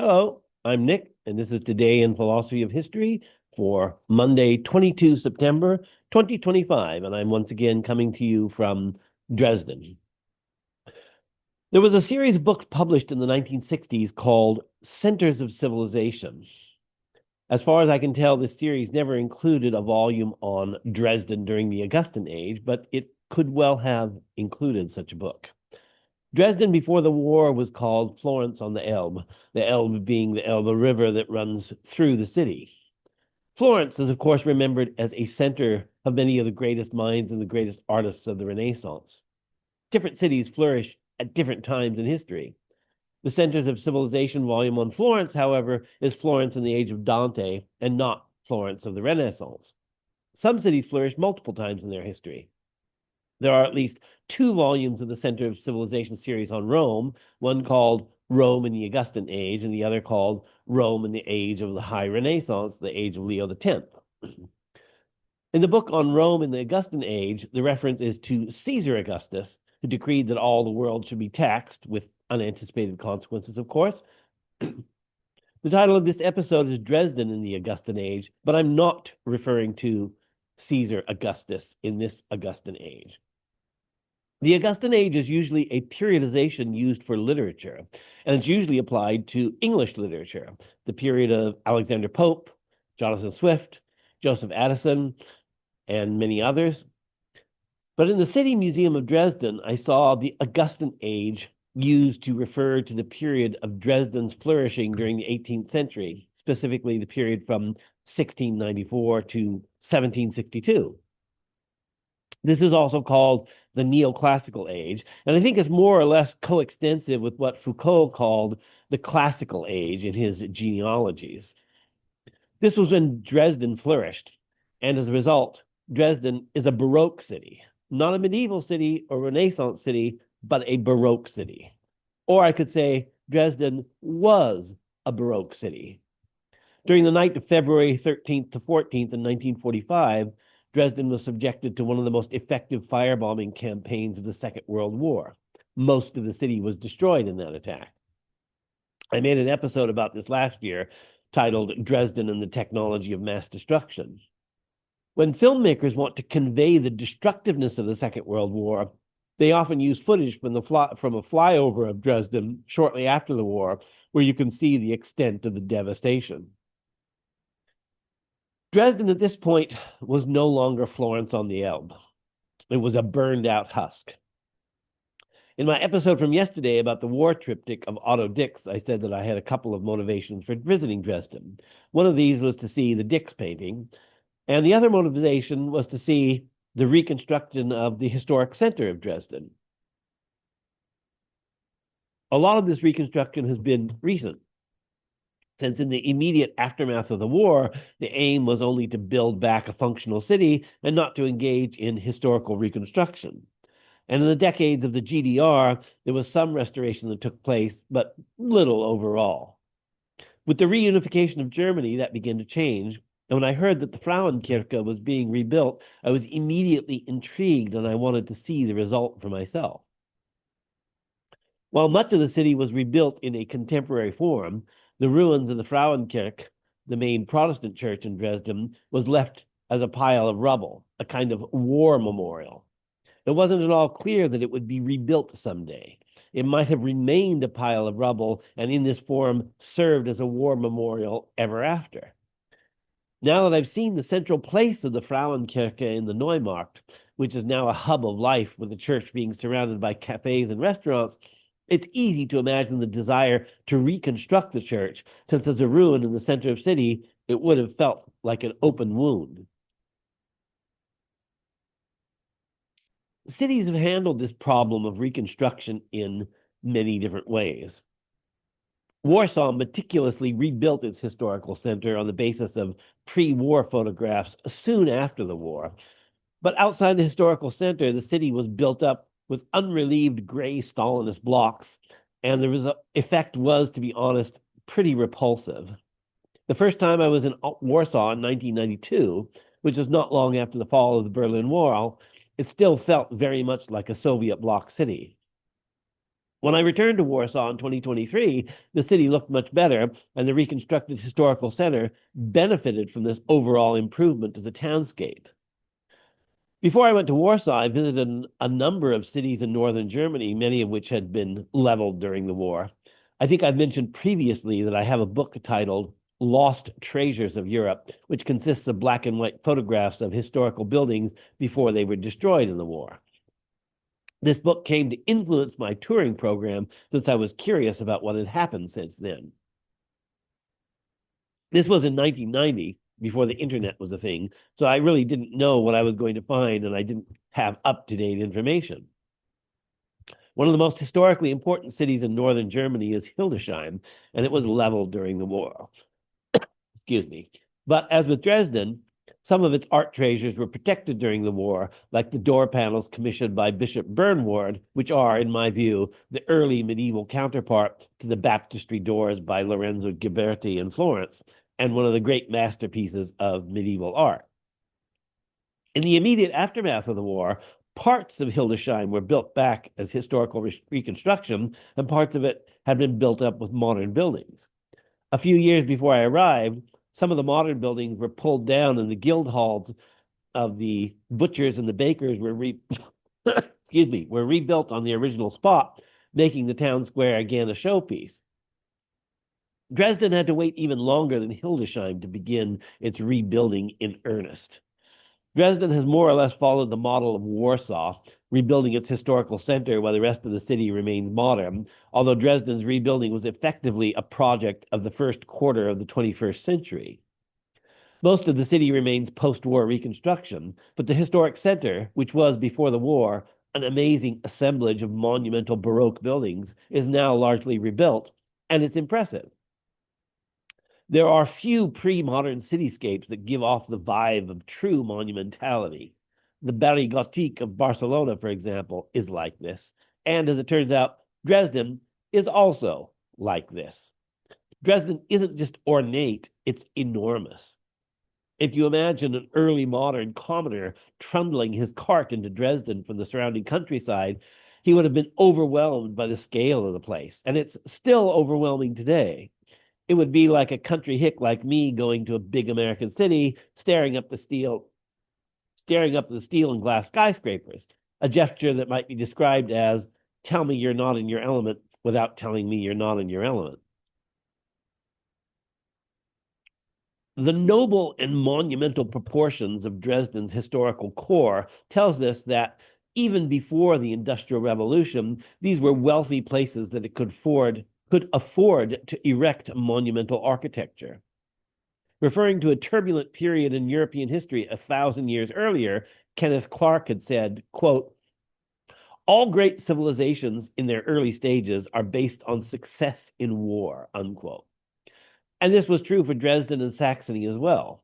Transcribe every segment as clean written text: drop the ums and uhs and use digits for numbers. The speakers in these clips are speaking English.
Hello, I'm Nick, and this is Today in Philosophy of History for Monday, 22 September 2025, and I'm once again coming to you from Dresden. There was a series of books published in the 1960s called Centers of Civilization. As far as I can tell, this series never included a volume on Dresden during the Augustan Age, but it could well have included such a book. Dresden before the war was called Florence on the Elbe being the Elbe River that runs through the city. Florence is, of course, remembered as a center of many of the greatest minds and the greatest artists of the Renaissance. Different cities flourish at different times in history. The Centers of Civilization volume on Florence, however, is Florence in the age of Dante and not Florence of the Renaissance. Some cities flourished multiple times in their history. There are at least two volumes of the Center of Civilization series on Rome, one called Rome in the Augustan Age, and the other called Rome in the Age of the High Renaissance, the age of Leo X. In the book on Rome in the Augustan Age, the reference is to Caesar Augustus, who decreed that all the world should be taxed, with unanticipated consequences, of course. The title of this episode is Dresden in the Augustan Age, but I'm not referring to Caesar Augustus in this Augustan Age. The Augustan Age is usually a periodization used for literature, and it's usually applied to English literature, the period of Alexander Pope, Jonathan Swift, Joseph Addison, and many others. But in the City Museum of Dresden, I saw the Augustan Age used to refer to the period of Dresden's flourishing during the 18th century, specifically the period from 1694 to 1762. This is also called the neoclassical age, and I think it's more or less coextensive with what Foucault called the classical age in his genealogies. This was when Dresden flourished, and as a result, Dresden is a Baroque city, not a medieval city or Renaissance city, but a Baroque city. Or I could say Dresden was a Baroque city. During the night of February 13th to 14th in 1945, Dresden was subjected to one of the most effective firebombing campaigns of the Second World War. Most of the city was destroyed in that attack. I made an episode about this last year titled Dresden and the Technology of Mass Destruction. When filmmakers want to convey the destructiveness of the Second World War, they often use footage from a flyover of Dresden shortly after the war, where you can see the extent of the devastation. Dresden at this point was no longer Florence on the Elbe. It was a burned out husk. In my episode from yesterday about the war triptych of Otto Dix, I said that I had a couple of motivations for visiting Dresden. One of these was to see the Dix painting, and the other motivation was to see the reconstruction of the historic center of Dresden. A lot of this reconstruction has been recent, since in the immediate aftermath of the war, the aim was only to build back a functional city and not to engage in historical reconstruction. And in the decades of the GDR, there was some restoration that took place, but little overall. With the reunification of Germany, that began to change. And when I heard that the Frauenkirche was being rebuilt, I was immediately intrigued and I wanted to see the result for myself. While much of the city was rebuilt in a contemporary form, the ruins of the Frauenkirche, the main Protestant church in Dresden, was left as a pile of rubble, a kind of war memorial. It wasn't at all clear that it would be rebuilt someday. It might have remained a pile of rubble and in this form served as a war memorial ever after. Now that I've seen the central place of the Frauenkirche in the Neumarkt, which is now a hub of life with the church being surrounded by cafes and restaurants, it's easy to imagine the desire to reconstruct the church, since as a ruin in the center of the city, it would have felt like an open wound. Cities have handled this problem of reconstruction in many different ways. Warsaw meticulously rebuilt its historical center on the basis of pre-war photographs soon after the war. But outside the historical center, the city was built up with unrelieved gray Stalinist blocks, and the effect was, to be honest, pretty repulsive. The first time I was in Warsaw in 1992, which was not long after the fall of the Berlin Wall, it still felt very much like a Soviet bloc city. When I returned to Warsaw in 2023, the city looked much better, and the reconstructed historical center benefited from this overall improvement to the townscape. Before I went to Warsaw, I visited a number of cities in northern Germany, many of which had been leveled during the war. I think I've mentioned previously that I have a book titled Lost Treasures of Europe, which consists of black and white photographs of historical buildings before they were destroyed in the war. This book came to influence my touring program since I was curious about what had happened since then. This was in 1990, before the internet was a thing, so I really didn't know what I was going to find, and I didn't have up-to-date information. One of the most historically important cities in northern Germany is Hildesheim, and it was leveled during the war. Excuse me. But as with Dresden, some of its art treasures were protected during the war, like the door panels commissioned by Bishop Bernward, which are, in my view, the early medieval counterpart to the baptistry doors by Lorenzo Ghiberti in Florence, and one of the great masterpieces of medieval art. In the immediate aftermath of the war, parts of Hildesheim were built back as historical reconstruction, and parts of it had been built up with modern buildings. A few years before I arrived, some of the modern buildings were pulled down, and the guild halls of the butchers and the bakers were were rebuilt on the original spot, making the town square again a showpiece. Dresden had to wait even longer than Hildesheim to begin its rebuilding in earnest. Dresden has more or less followed the model of Warsaw, rebuilding its historical center while the rest of the city remained modern, although Dresden's rebuilding was effectively a project of the first quarter of the 21st century. Most of the city remains post-war reconstruction, but the historic center, which was before the war an amazing assemblage of monumental Baroque buildings, is now largely rebuilt, and it's impressive. There are few pre-modern cityscapes that give off the vibe of true monumentality. The Barri Gothique of Barcelona, for example, is like this. And as it turns out, Dresden is also like this. Dresden isn't just ornate, it's enormous. If you imagine an early modern commoner trundling his cart into Dresden from the surrounding countryside, he would have been overwhelmed by the scale of the place. And it's still overwhelming today. It would be like a country hick like me going to a big American city, staring up the steel and glass skyscrapers, a gesture that might be described as, tell me you're not in your element without telling me you're not in your element. The noble and monumental proportions of Dresden's historical core tells us that even before the Industrial Revolution, these were wealthy places that it could afford to erect monumental architecture. Referring to a turbulent period in European history 1,000 years earlier, Kenneth Clark had said, quote, all great civilizations in their early stages are based on success in war, unquote. And this was true for Dresden and Saxony as well.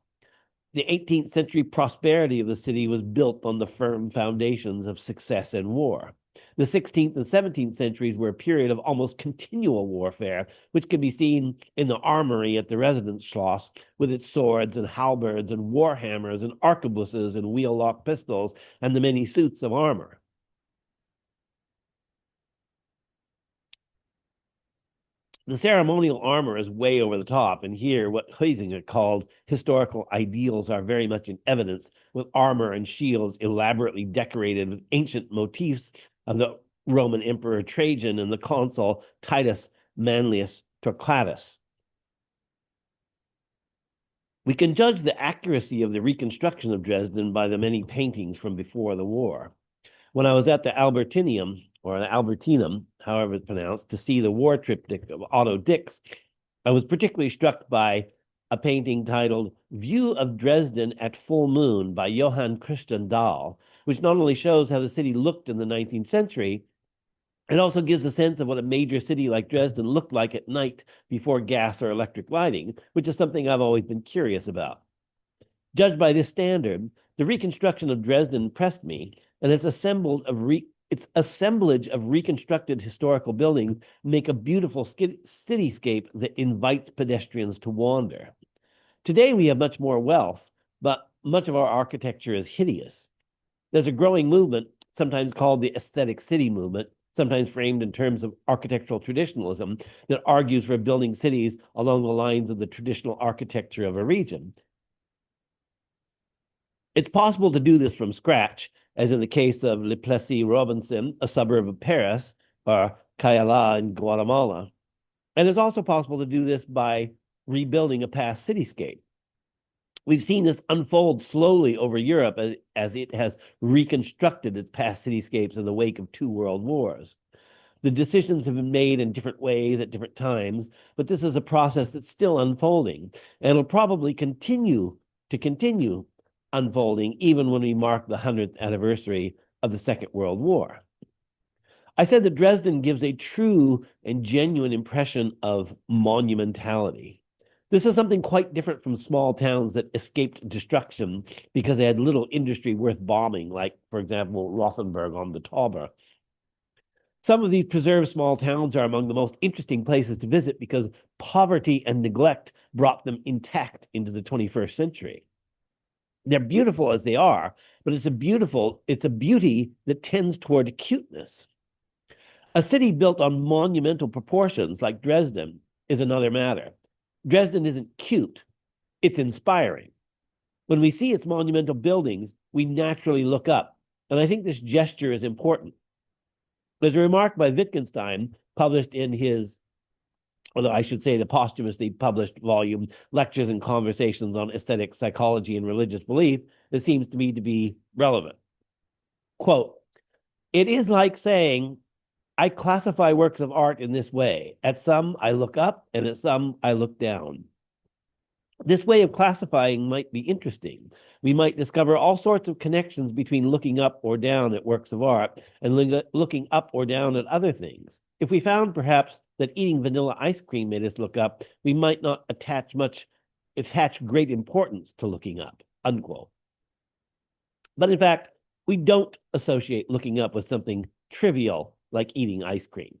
The 18th century prosperity of the city was built on the firm foundations of success in war. The 16th and 17th centuries were a period of almost continual warfare, which can be seen in the armory at the Residenzschloss with its swords and halberds and war hammers and arquebuses and wheel-lock pistols and the many suits of armor. The ceremonial armor is way over the top, and here what Huizinga called historical ideals are very much in evidence, with armor and shields elaborately decorated with ancient motifs of the Roman Emperor Trajan and the consul Titus Manlius Torquatus. We can judge the accuracy of the reconstruction of Dresden by the many paintings from before the war. When I was at the Albertinum, or the Albertinum, however it's pronounced, to see the war triptych of Otto Dix, I was particularly struck by a painting titled View of Dresden at Full Moon by Johann Christian Dahl, which not only shows how the city looked in the 19th century, it also gives a sense of what a major city like Dresden looked like at night before gas or electric lighting, which is something I've always been curious about. Judged by this standard, the reconstruction of Dresden impressed me, and its assemblage of reconstructed historical buildings make a beautiful cityscape that invites pedestrians to wander. Today we have much more wealth, but much of our architecture is hideous. There's a growing movement, sometimes called the aesthetic city movement, sometimes framed in terms of architectural traditionalism, that argues for building cities along the lines of the traditional architecture of a region. It's possible to do this from scratch, as in the case of Le Plessis-Robinson, a suburb of Paris, or Cayala in Guatemala. And it's also possible to do this by rebuilding a past cityscape. We've seen this unfold slowly over Europe as it has reconstructed its past cityscapes in the wake of 2 world wars. The decisions have been made in different ways at different times, but this is a process that's still unfolding, and it'll probably continue unfolding even when we mark the 100th anniversary of the Second World War. I said that Dresden gives a true and genuine impression of monumentality. This is something quite different from small towns that escaped destruction because they had little industry worth bombing, like, for example, Rothenburg on the Tauber. Some of these preserved small towns are among the most interesting places to visit because poverty and neglect brought them intact into the 21st century. They're beautiful as they are, but it's a beauty that tends toward cuteness. A city built on monumental proportions like Dresden is another matter. Dresden isn't cute, it's inspiring. When we see its monumental buildings, we naturally look up, and I think this gesture is important. There's a remark by Wittgenstein, published in his, although I should say the posthumously published volume, Lectures and Conversations on Aesthetic Psychology and Religious Belief, that seems to me to be relevant. Quote, "It is like saying, I classify works of art in this way. At some, I look up, and at some, I look down. This way of classifying might be interesting. We might discover all sorts of connections between looking up or down at works of art and looking up or down at other things. If we found, perhaps, that eating vanilla ice cream made us look up, we might not attach great importance to looking up," unquote. But in fact, we don't associate looking up with something trivial like eating ice cream.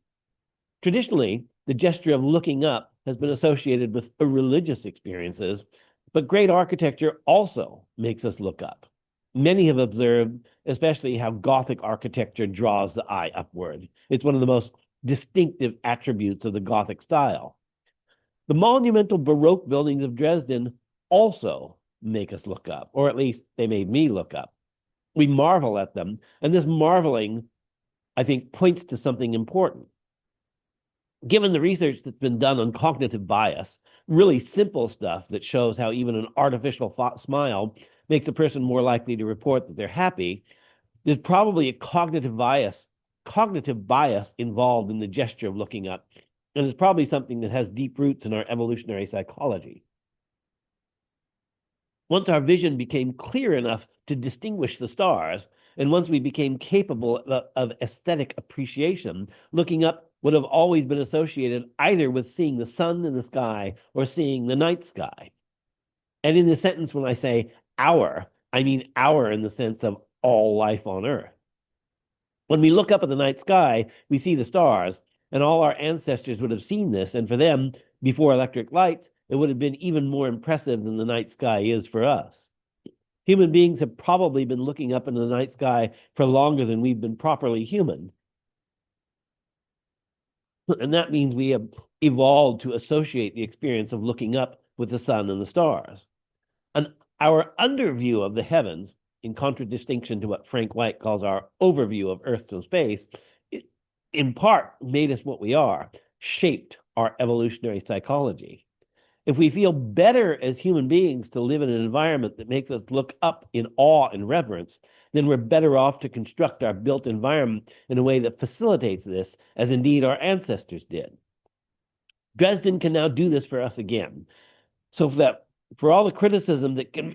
Traditionally, the gesture of looking up has been associated with religious experiences, but great architecture also makes us look up. Many have observed, especially how Gothic architecture draws the eye upward. It's one of the most distinctive attributes of the Gothic style. The monumental Baroque buildings of Dresden also make us look up, or at least they made me look up. We marvel at them, and this marveling, I think, points to something important. Given the research that's been done on cognitive bias, really simple stuff that shows how even an artificial smile makes a person more likely to report that they're happy, there's probably a cognitive bias involved in the gesture of looking up, and it's probably something that has deep roots in our evolutionary psychology. Once our vision became clear enough to distinguish the stars, and once we became capable of aesthetic appreciation, looking up would have always been associated either with seeing the sun in the sky or seeing the night sky. And in the sentence, when I say our, I mean our in the sense of all life on Earth. When we look up at the night sky, we see the stars, and all our ancestors would have seen this, and for them, before electric lights, it would have been even more impressive than the night sky is for us. Human beings have probably been looking up into the night sky for longer than we've been properly human. And that means we have evolved to associate the experience of looking up with the sun and the stars. And our underview of the heavens, in contradistinction to what Frank White calls our overview of Earth and space, in part made us what we are, shaped our evolutionary psychology. If we feel better as human beings to live in an environment that makes us look up in awe and reverence, then we're better off to construct our built environment in a way that facilitates this, as indeed our ancestors did. Dresden can now do this for us again. So for all the criticism that can,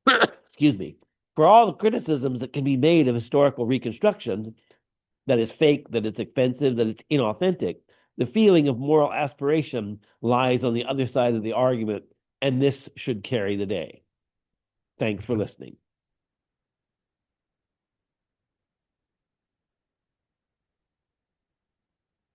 for all the criticisms that can be made of historical reconstructions, that it's fake, that it's expensive, that it's inauthentic, the feeling of moral aspiration lies on the other side of the argument, and this should carry the day. Thanks for listening.